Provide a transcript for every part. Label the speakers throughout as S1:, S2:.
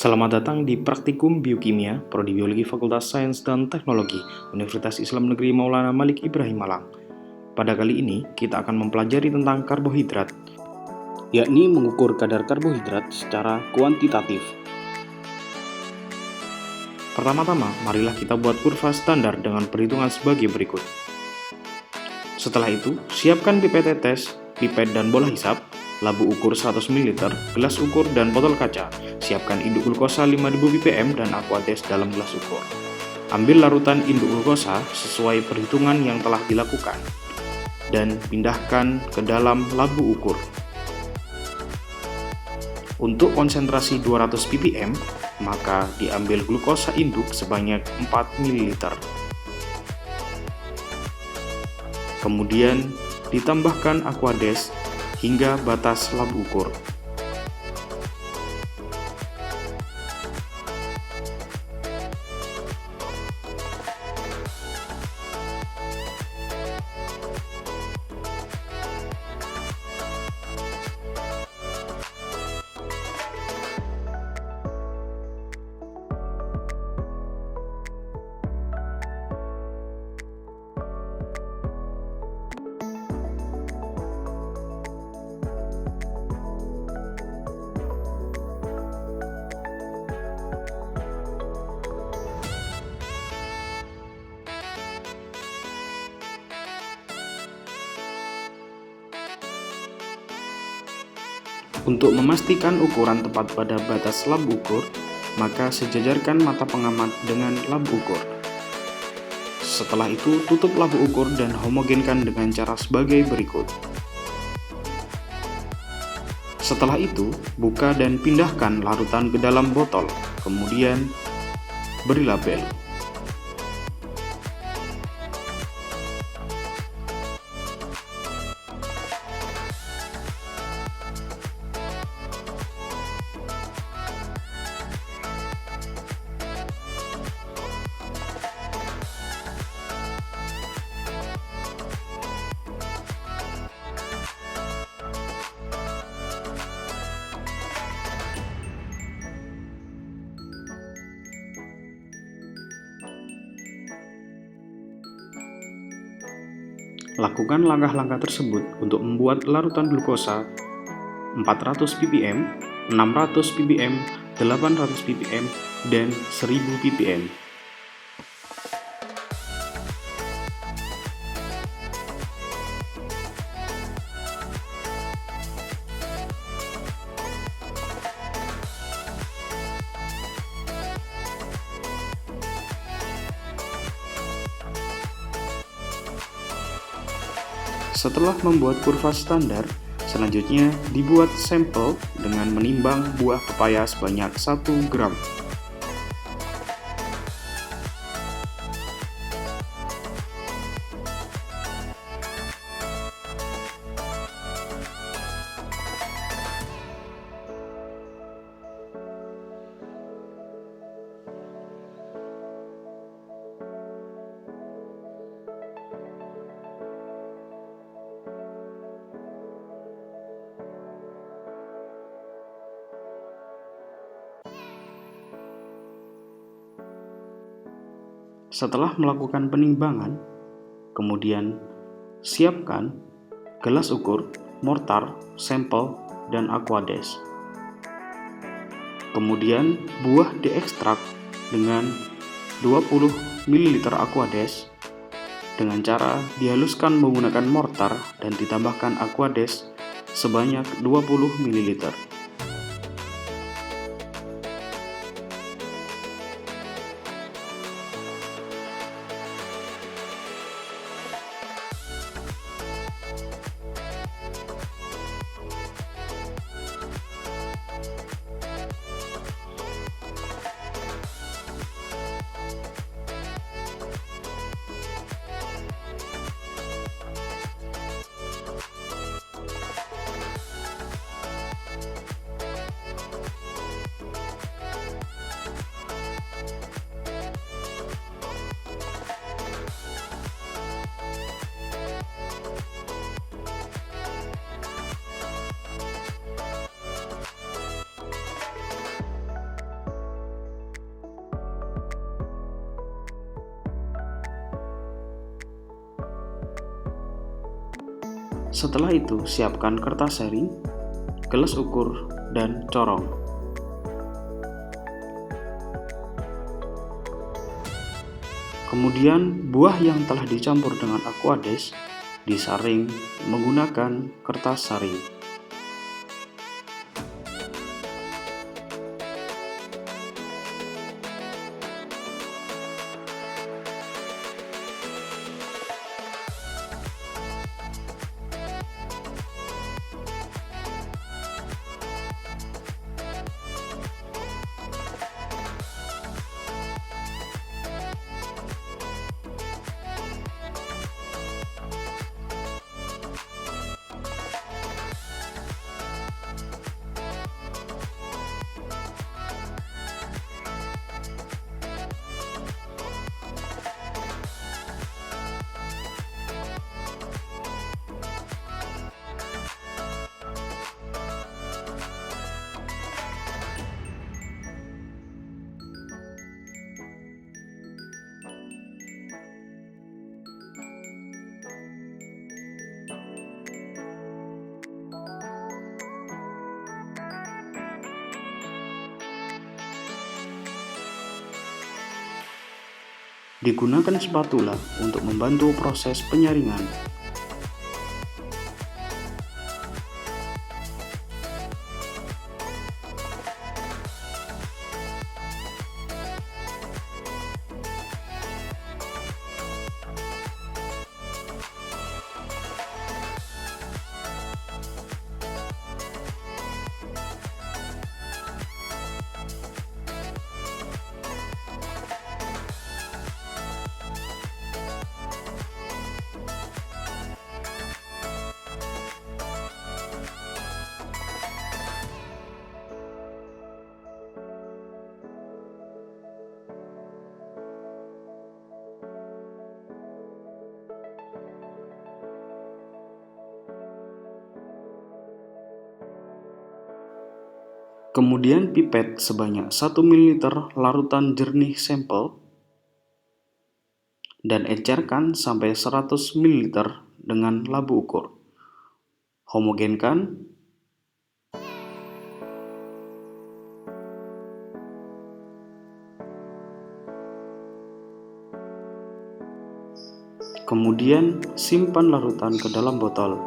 S1: Selamat datang di Praktikum Biokimia, Prodi Biologi Fakultas Sains dan Teknologi, Universitas Islam Negeri Maulana Malik Ibrahim Malang. Pada kali ini, kita akan mempelajari tentang karbohidrat, yakni mengukur kadar karbohidrat secara kuantitatif. Pertama-tama, marilah kita buat kurva standar dengan perhitungan sebagai berikut. Setelah itu, siapkan pipet tetes, pipet dan bola hisap, labu ukur 100 ml, gelas ukur, dan botol kaca. Siapkan induk glukosa 5000 ppm dan aquades dalam gelas ukur. Ambil larutan induk glukosa sesuai perhitungan yang telah dilakukan dan pindahkan ke dalam labu ukur. Untuk konsentrasi 200 ppm, maka diambil glukosa induk sebanyak 4 ml. Kemudian ditambahkan aquades hingga batas labu ukur. Untuk memastikan ukuran tepat pada batas labu ukur, maka sejajarkan mata pengamat dengan labu ukur. Setelah itu, tutup labu ukur dan homogenkan dengan cara sebagai berikut. Setelah itu, buka dan pindahkan larutan ke dalam botol, kemudian beri label. Lakukan langkah-langkah tersebut untuk membuat larutan glukosa 400 ppm, 600 ppm, 800 ppm, dan 1000 ppm. Setelah membuat kurva standar, selanjutnya dibuat sampel dengan menimbang buah pepaya sebanyak 1 gram. Setelah melakukan penimbangan, kemudian siapkan gelas ukur, mortar, sampel, dan aquades. Kemudian buah diekstrak dengan 20 ml aquades dengan cara dihaluskan menggunakan mortar dan ditambahkan aquades sebanyak 20 ml. Setelah itu, siapkan kertas sharing, gelas ukur, dan corong. Kemudian, buah yang telah dicampur dengan aquades disaring menggunakan kertas saring. Digunakan spatula untuk membantu proses penyaringan. Kemudian pipet sebanyak 1 ml larutan jernih sampel dan encerkan sampai 100 ml dengan labu ukur. Homogenkan. Kemudian simpan larutan ke dalam botol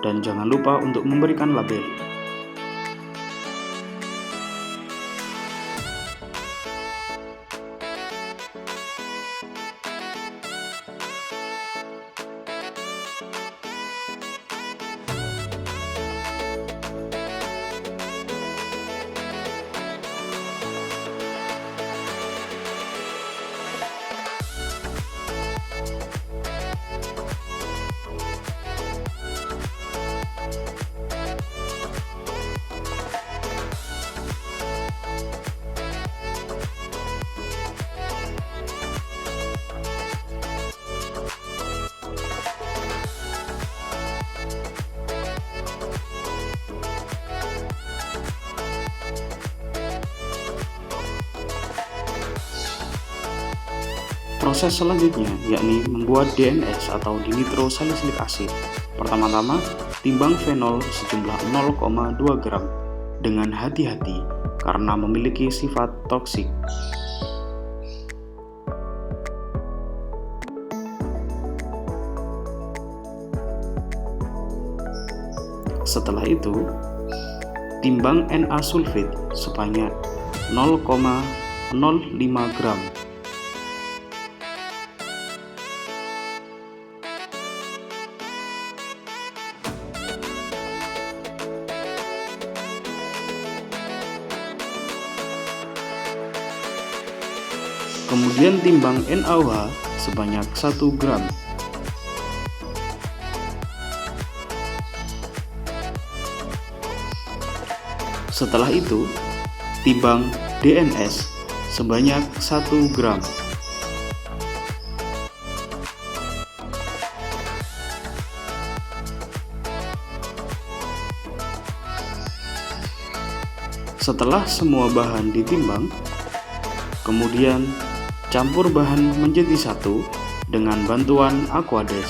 S1: dan jangan lupa untuk memberikan label. Proses selanjutnya yakni membuat DNS atau dinitrosalisilik asid. Pertama-tama, timbang fenol sejumlah 0,2 gram dengan hati-hati karena memiliki sifat toksik. Setelah itu, timbang Na sulfit sebanyak 0,05 gram. Kemudian timbang NaOH sebanyak 1 gram. Setelah itu, timbang DNS sebanyak 1 gram. Setelah semua bahan ditimbang, kemudian campur bahan menjadi satu dengan bantuan aquades.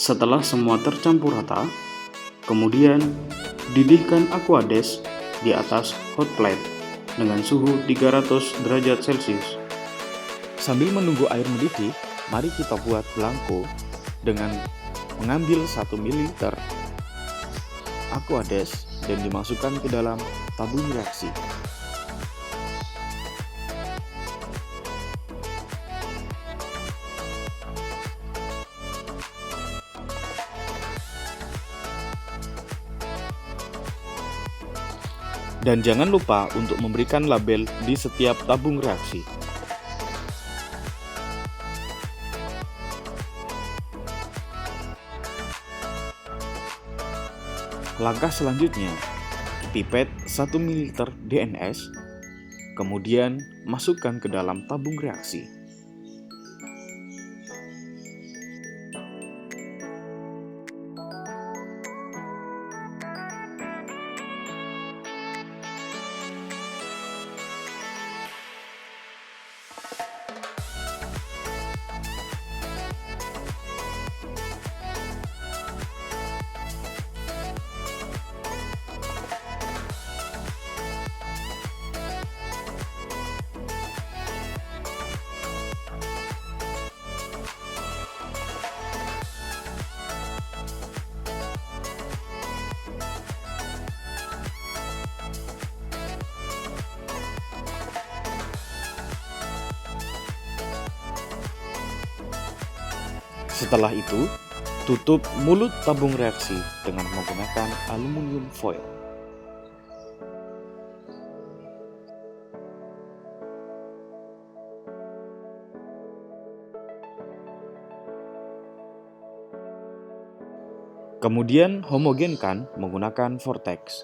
S1: Setelah semua tercampur rata, kemudian didihkan Aquades di atas hot plate dengan suhu 300 derajat Celcius. Sambil menunggu air mendidih, mari kita buat belangko dengan mengambil 1 ml Aquades dan dimasukkan ke dalam tabung reaksi. Dan jangan lupa untuk memberikan label di setiap tabung reaksi. Langkah selanjutnya, pipet 1 ml DNS, kemudian masukkan ke dalam tabung reaksi. Setelah itu, tutup mulut tabung reaksi dengan menggunakan aluminium foil. Kemudian homogenkan menggunakan vortex.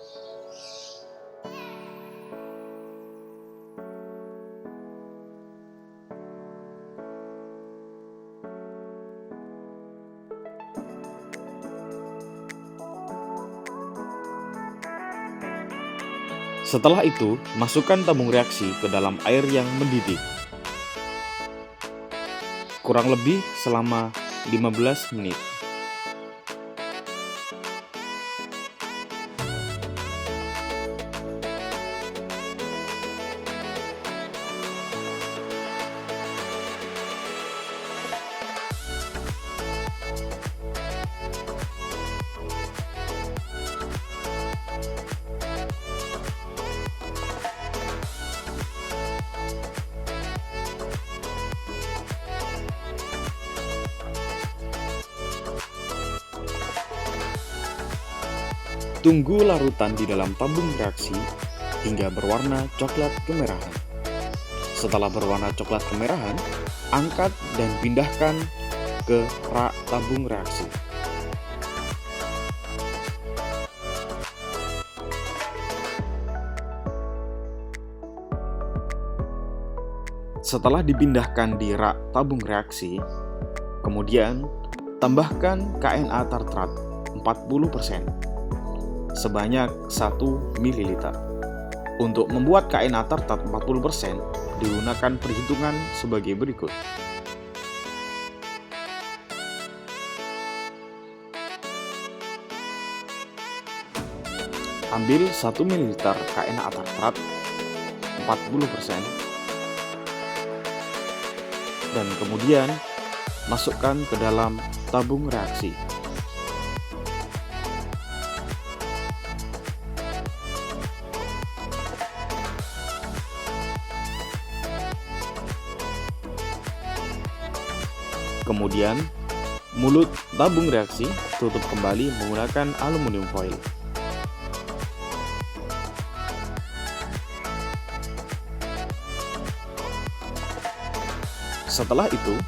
S1: Setelah itu, masukkan tabung reaksi ke dalam air yang mendidih. Kurang lebih selama 15 menit. Tunggu larutan di dalam tabung reaksi hingga berwarna coklat kemerahan. Setelah berwarna coklat kemerahan, angkat dan pindahkan ke rak tabung reaksi. Setelah dipindahkan di rak tabung reaksi, kemudian tambahkan KNA tartrat 40% sebanyak 1 ml. Untuk membuat KNA tartrat 40%, digunakan perhitungan sebagai berikut. Ambil 1 ml KNA tartrat 40% dan kemudian masukkan ke dalam tabung reaksi. Kemudian, mulut tabung reaksi tutup kembali menggunakan aluminium foil. Setelah itu,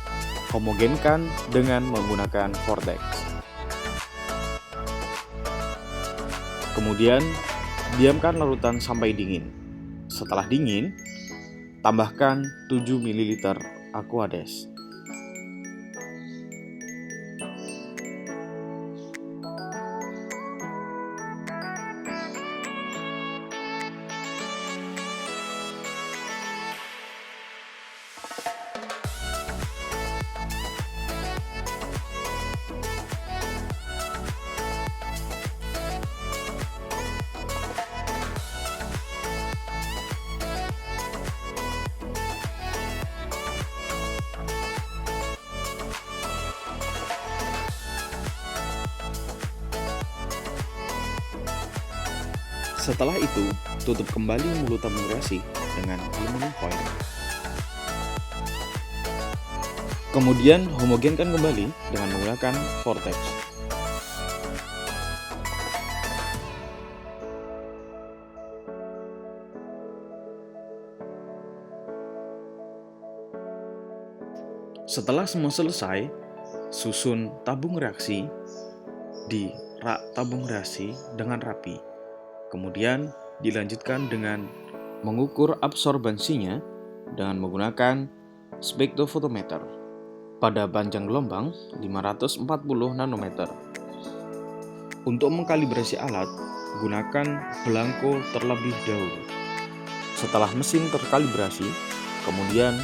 S1: homogenkan dengan menggunakan vortex. Kemudian, diamkan larutan sampai dingin. Setelah dingin, tambahkan 7 ml Aquades. Setelah itu, tutup kembali mulut tabung reaksi dengan aluminium foil. Kemudian homogenkan kembali dengan menggunakan vortex. Setelah semua selesai, susun tabung reaksi di rak tabung reaksi dengan rapi. Kemudian dilanjutkan dengan mengukur absorbansinya dengan menggunakan spektrofotometer pada panjang gelombang 540 nanometer. Untuk mengkalibrasi alat, gunakan belangko terlebih dahulu. Setelah mesin terkalibrasi, kemudian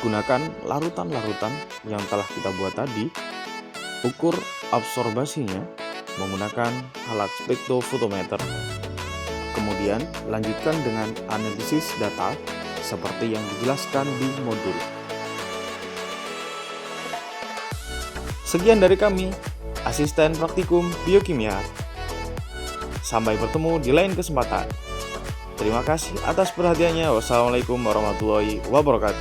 S1: gunakan larutan-larutan yang telah kita buat tadi. Ukur absorbasinya menggunakan alat spektrofotometer. Kemudian lanjutkan dengan analisis data seperti yang dijelaskan di modul. Sekian dari kami, Asisten Praktikum Biokimia. Sampai bertemu di lain kesempatan. Terima kasih atas perhatiannya. Wassalamualaikum warahmatullahi wabarakatuh.